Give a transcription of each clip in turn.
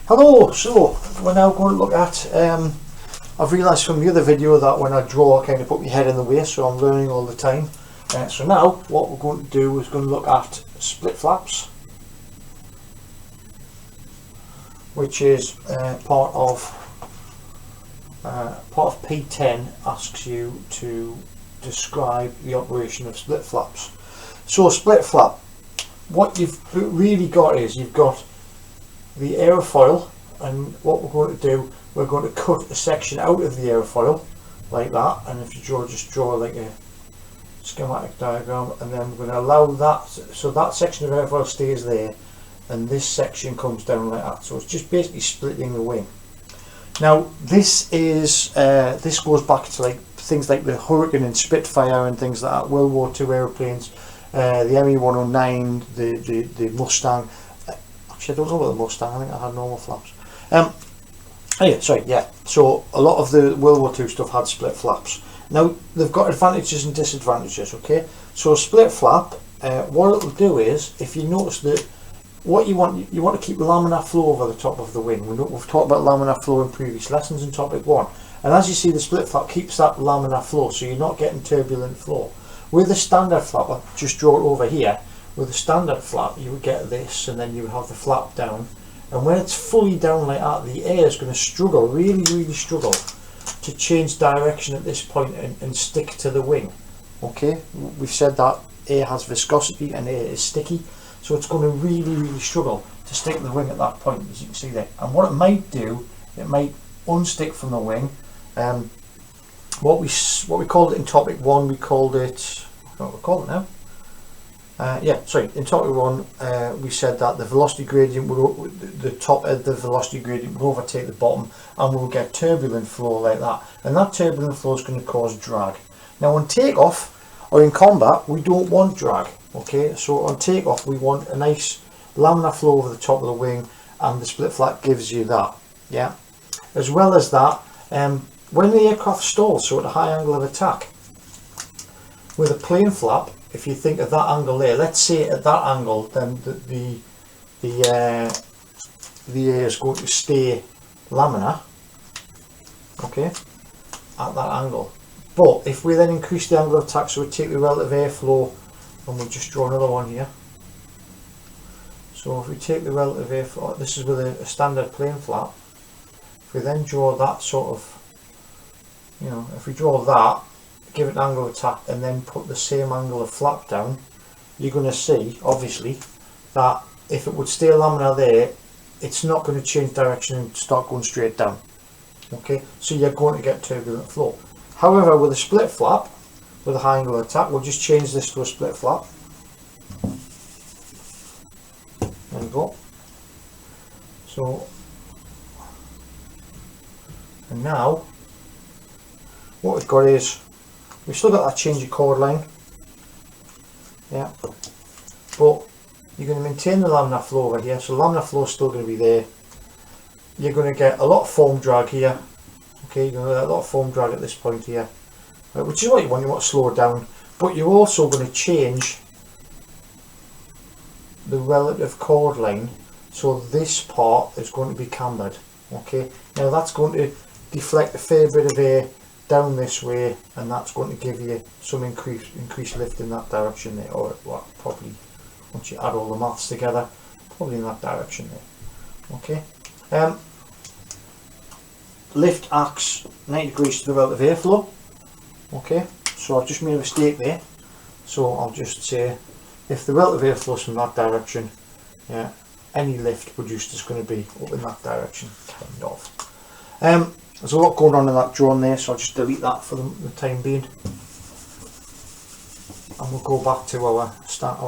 Hello, so we're now going to look at, I've realised from the other video that when I draw I kind of put my head in the way, so I'm learning all the time. So now what we're going to do is going to look at split flaps, which is part of P10 asks you to describe the operation of split flaps. So split flap, what you've really got is you've got the aerofoil, and what we're going to do, we're going to cut a section out of the aerofoil like that, and if you just draw like a schematic diagram, and then we're going to allow that, so that section of airfoil stays there and this section comes down like that. So it's just basically splitting the wing. Now this is this goes back to like things like the Hurricane and Spitfire and things like that, World War II aeroplanes, the ME-109, the Mustang. Actually, I don't know about the Mustang, I think I had normal flaps. So a lot of the World War II stuff had split flaps. Now they've got advantages and disadvantages, okay? So a split flap, what it'll do is, if you notice that what you want to keep laminar flow over the top of the wing. We've talked about laminar flow in previous lessons in topic 1. And as you see, the split flap keeps that laminar flow, so you're not getting turbulent flow. With a standard flap, I'll just draw it over here. With a standard flap, you would get this, and then you would have the flap down. And when it's fully down like that, the air is going to struggle, really struggle, to change direction at this point and stick to the wing. Okay, we've said that air has viscosity and air is sticky, so it's going to really struggle to stick to the wing at that point, as you can see there. And what it might do, it might unstick from the wing. What we called it in topic 1, we called it, what we call it now? In topic 1 we said that the velocity gradient would, the top of the velocity gradient would overtake the bottom, and we'll get turbulent flow like that, and that turbulent flow is going to cause drag. Now on takeoff or in combat, we don't want drag, okay? So on takeoff we want a nice laminar flow over the top of the wing, and the split flap gives you that. Yeah. As well as that, when the aircraft stalls, so at a high angle of attack, with a plane flap, if you think of that angle there, let's say at that angle, then the air is going to stay laminar, okay, at that angle. But if we then increase the angle of attack, so we take the relative airflow, and we'll just draw another one here. So if we take the relative airflow, this is with a standard plane flap. If we then draw that sort of, if we draw that, give it an angle of attack, and then put the same angle of flap down, you're going to see, obviously, that if it would stay laminar there, it's not going to change direction and start going straight down. Okay, so you're going to get turbulent flow. However, with a split flap, with a high angle of attack, we'll just change this to a split flap. There we go. So, and now, what we've got is, we've still got that change of chord line, yeah, but you're going to maintain the laminar flow over here, so laminar flow is still going to be there. You're going to get a lot of foam drag here, okay, you're going to get a lot of foam drag at this point here, which is what you want to slow it down, but you're also going to change the relative chord line, so this part is going to be cambered, okay. Now that's going to deflect a fair bit of air down this way, and that's going to give you some increased lift in that direction there, or well, probably once you add all the maths together, probably in that direction there. Okay. Lift acts 90 degrees to the relative airflow. Okay, so I've just made a mistake there, so I'll just say if the relative airflow is from that direction, yeah, any lift produced is going to be up in that direction, kind of. There's a lot going on in that drawing there, so I'll just delete that for the time being, and we'll go back to our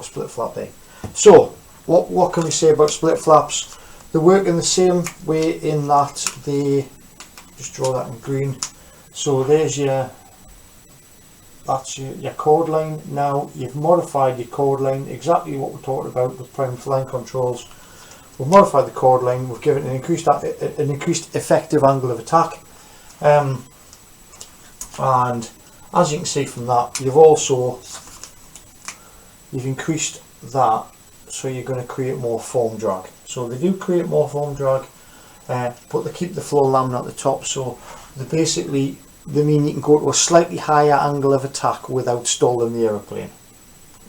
split flap there. So what can we say about split flaps? They work in the same way in that they, just draw that in green, so there's that's your chord line. Now you've modified your chord line, exactly what we talked about with prime flying controls. We've modified the chord line, we've given an increased effective angle of attack, and as you can see from that, you've increased that, so you're going to create more foam drag. So they do create more foam drag, but they keep the floor laminar at the top, so they mean you can go to a slightly higher angle of attack without stalling the aeroplane,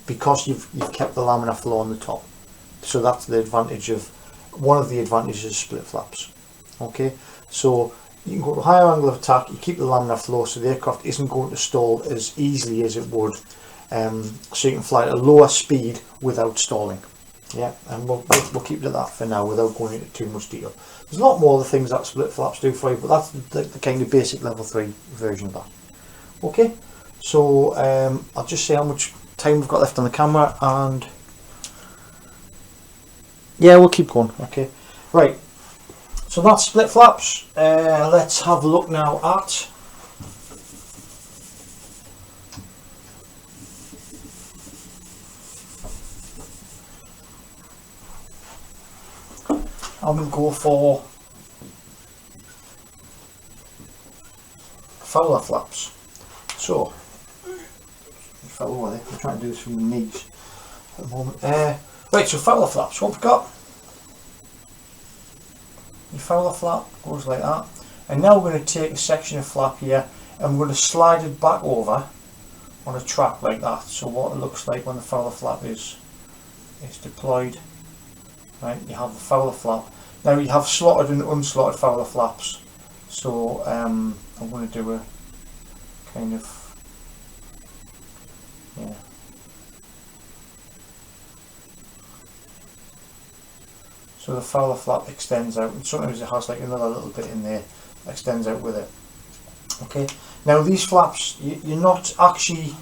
because you've kept the laminar floor on the top. So that's the advantage of, one of the advantages of split flaps. Okay, so you can go to a higher angle of attack, you keep the laminar floor, so the aircraft isn't going to stall as easily as it would, so you can fly at a lower speed without stalling. Yeah, and we'll keep to that for now without going into too much detail. There's a lot more of the things that split flaps do for you, but that's the kind of basic level 3 version of that. Okay, so I'll just say how much time we've got left on the camera, and yeah, we'll keep going. Okay, right, so that's split flaps. Let's have a look now at I'm going to go for fowler flaps. So, fell over there. I'm trying to do this from my knees at the moment. Right, so fowler flaps, what we've got? Your fowler flap goes like that. And now we're going to take a section of flap here and we're going to slide it back over on a track like that. So what it looks like when the fowler flap is deployed. Right, you have the fowler flap. Now you have slotted and unslotted fowler flaps. So I'm going to do a kind of, yeah. So the fowler flap extends out, and sometimes it has like another little bit in there that extends out with it. Okay. Now these flaps, you're not actually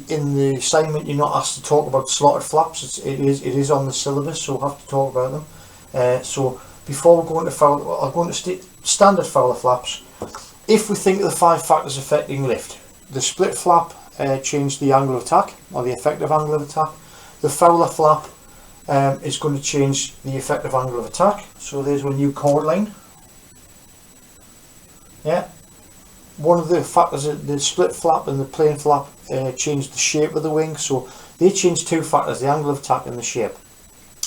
in the assignment, you're not asked to talk about slotted flaps. It is on the syllabus, so we'll have to talk about them. So before we go into I'll go into standard fowler flaps. If we think of the 5 factors affecting lift, the split flap changed the angle of attack, or the effective angle of attack. The fowler flap is going to change the effective angle of attack. So there's one new chord line. Yeah. One of the factors, the split flap and the plain flap, changed the shape of the wing. So they changed 2 factors, the angle of attack and the shape.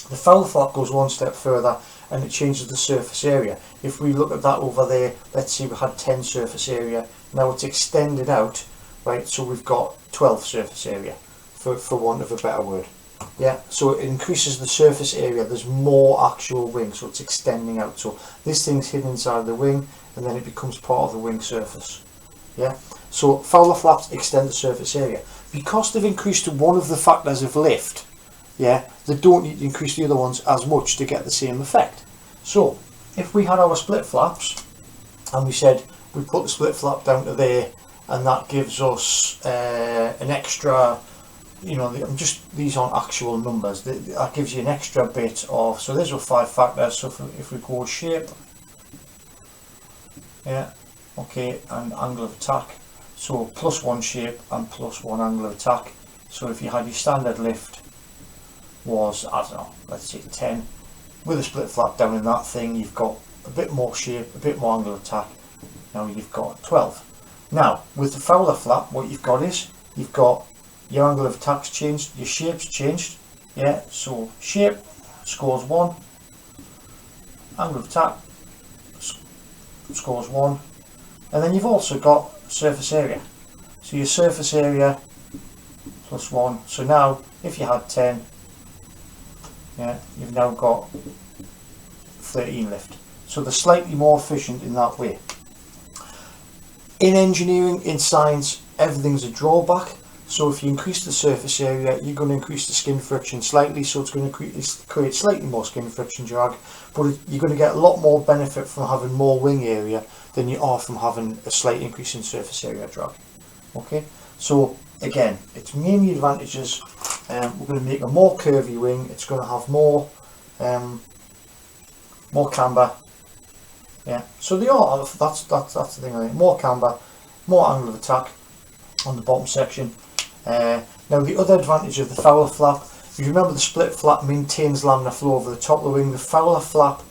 The fowler flap goes one step further and it changes the surface area. If we look at that over there, let's see, we had 10 surface area. Now it's extended out, right? So we've got 12 surface area, for want of a better word. Yeah, so it increases the surface area. There's more actual wing, so it's extending out. So this thing's hidden inside the wing, and then it becomes part of the wing surface. Yeah, so fowler flaps extend the surface area because they've increased to one of the factors of lift. Yeah, they don't need to increase the other ones as much to get the same effect. So if we had our split flaps and we said we put the split flap down to there, and that gives us an extra, you know, these aren't actual numbers, that gives you an extra bit of, so there's our 5 factors. So if we go shape, yeah, okay, and angle of attack, so +1 shape and +1 angle of attack. So if you had your standard lift was, I don't know, let's say 10, with a split flap down in that thing, you've got a bit more shape, a bit more angle of attack. Now you've got 12. Now with the fowler flap, what you've got is, you've got your angle of attack's changed, your shape's changed. Yeah, so shape scores 1, angle of attack scores 1, and then you've also got surface area. So your surface area +1. So now if you had 10, yeah, you've now got 13 lift. So they're slightly more efficient in that way. In engineering, in science, everything's a drawback. So if you increase the surface area, you're going to increase the skin friction slightly, so it's going to create slightly more skin friction drag, but you're going to get a lot more benefit from having more wing area than you are from having a slight increase in surface area drag. Okay, so again, it's mainly advantages. We're going to make a more curvy wing. It's going to have more camber. Yeah, so they are, that's the thing. I think. More camber, more angle of attack on the bottom section. Now the other advantage of the fowler flap, if you remember, the split flap maintains laminar flow over the top of the wing. The fowler flap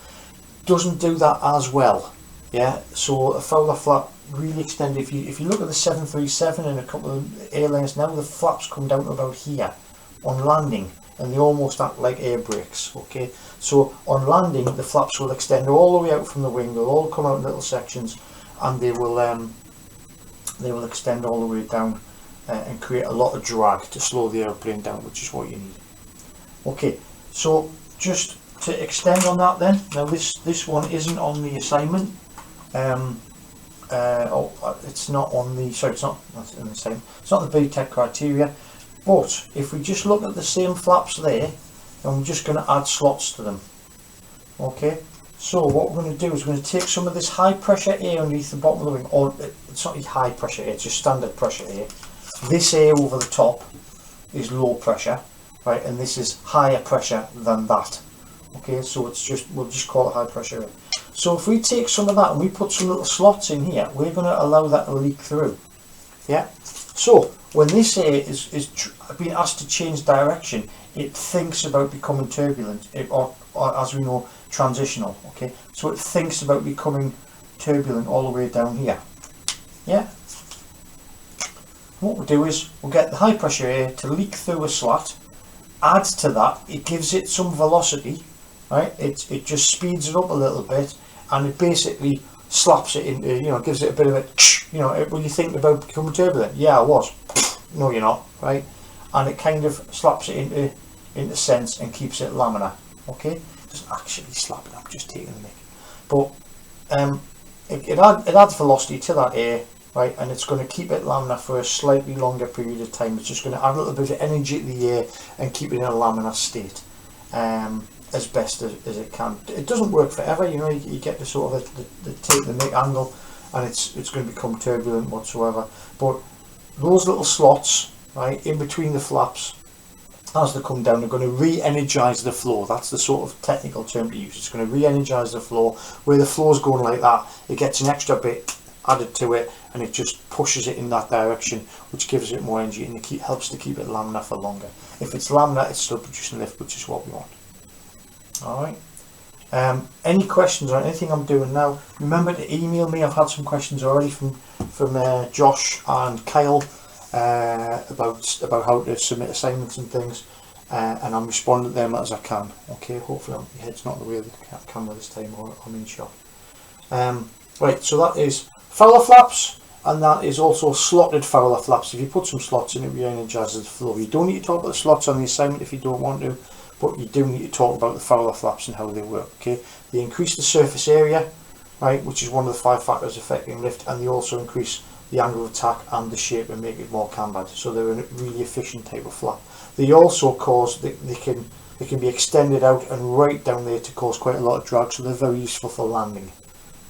doesn't do that as well. Yeah, so a fowler flap really extended. If you look at the 737 and a couple of airlines now, the flaps come down to about here on landing. and they almost act like air brakes. Okay, so on landing the flaps will extend all the way out from the wing. They'll all come out in little sections, and they will extend all the way down and create a lot of drag to slow the airplane down, which is what you need. Okay, so just to extend on that then, now this one isn't on the assignment. It's not on the, sorry, it's not in the same, it's not the BTEC criteria, but if we just look at the same flaps there, and we're just going to add slots to them. Okay, so what we're going to do is we're going to take some of this high pressure air underneath the bottom of the wing, or it's not high pressure air, it's just standard pressure air. This air over the top is low pressure, right, and this is higher pressure than that. Okay, so it's just, we'll just call it high pressure air. So if we take some of that and we put some little slots in here, we're going to allow that to leak through. Yeah, so when this air is being asked to change direction, it thinks about becoming turbulent, or as we know, transitional. Okay, so it thinks about becoming turbulent all the way down here. Yeah, what we'll do is we'll get the high pressure air to leak through a slot, add to that, it gives it some velocity, right, it just speeds it up a little bit, and it basically slaps it into, you know, gives it a bit of a, you know, were you thinking about becoming turbulent? Yeah, I was. No, you're not, right? And it kind of slaps it into sense and keeps it laminar. Okay, it doesn't actually slap it, I'm just taking the mic, but it adds velocity to that air, right, and it's going to keep it laminar for a slightly longer period of time. It's just going to add a little bit of energy to the air and keep it in a laminar state as best as it can. It doesn't work forever, you know, you get to sort of take the mic angle and it's going to become turbulent whatsoever, but those little slots, right, in between the flaps, as they come down, are going to re-energize the flow. That's the sort of technical term to use. It's going to re-energize the flow. Where the flow's going like that, it gets an extra bit added to it, and it just pushes it in that direction, which gives it more energy, and it helps to keep it laminar for longer. If it's laminar, it's still producing lift, which is what we want. Alright, any questions on anything I'm doing now, remember to email me. I've had some questions already from Josh and Kyle about how to submit assignments and things, and I'm responding to them as I can. Okay, hopefully my head's not the way of the camera this time, or I'm in shot. Right, so that is fowler flaps, and that is also slotted fowler flaps. If you put some slots in, it re-energizes the flow. You don't need to talk about the slots on the assignment if you don't want to, but you do need to talk about the fowler flaps and how they work. Okay, they increase the surface area, right, which is one of the 5 factors affecting lift, and they also increase the angle of attack and the shape and make it more cambered. So they're a really efficient type of flap. They also cause, they can be extended out and right down there to cause quite a lot of drag, so they're very useful for landing.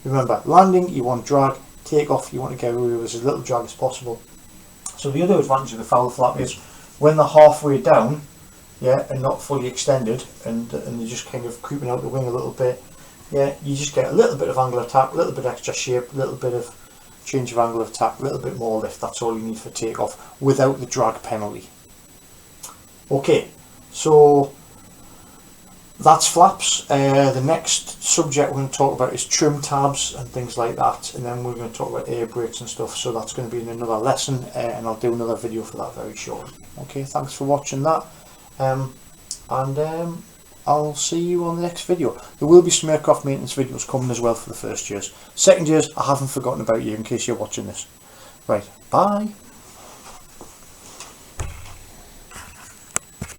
Remember, landing you want drag, take off you want to get rid of as little drag as possible. So the other advantage of the fowler flap is when they're halfway down, yeah, and not fully extended, and they're just kind of creeping out the wing a little bit, yeah, you just get a little bit of angle of attack, a little bit extra shape, a little bit of change of angle of attack, a little bit more lift. That's all you need for takeoff without the drag penalty. Okay, so that's flaps. The next subject we're going to talk about is trim tabs and things like that, and then we're going to talk about air brakes and stuff, so that's going to be in another lesson, and I'll do another video for that very shortly. Okay, thanks for watching that, and I'll see you on the next video. There will be some aircraft maintenance videos coming as well for the first years. Second years, I haven't forgotten about you in case you're watching this. Right, bye.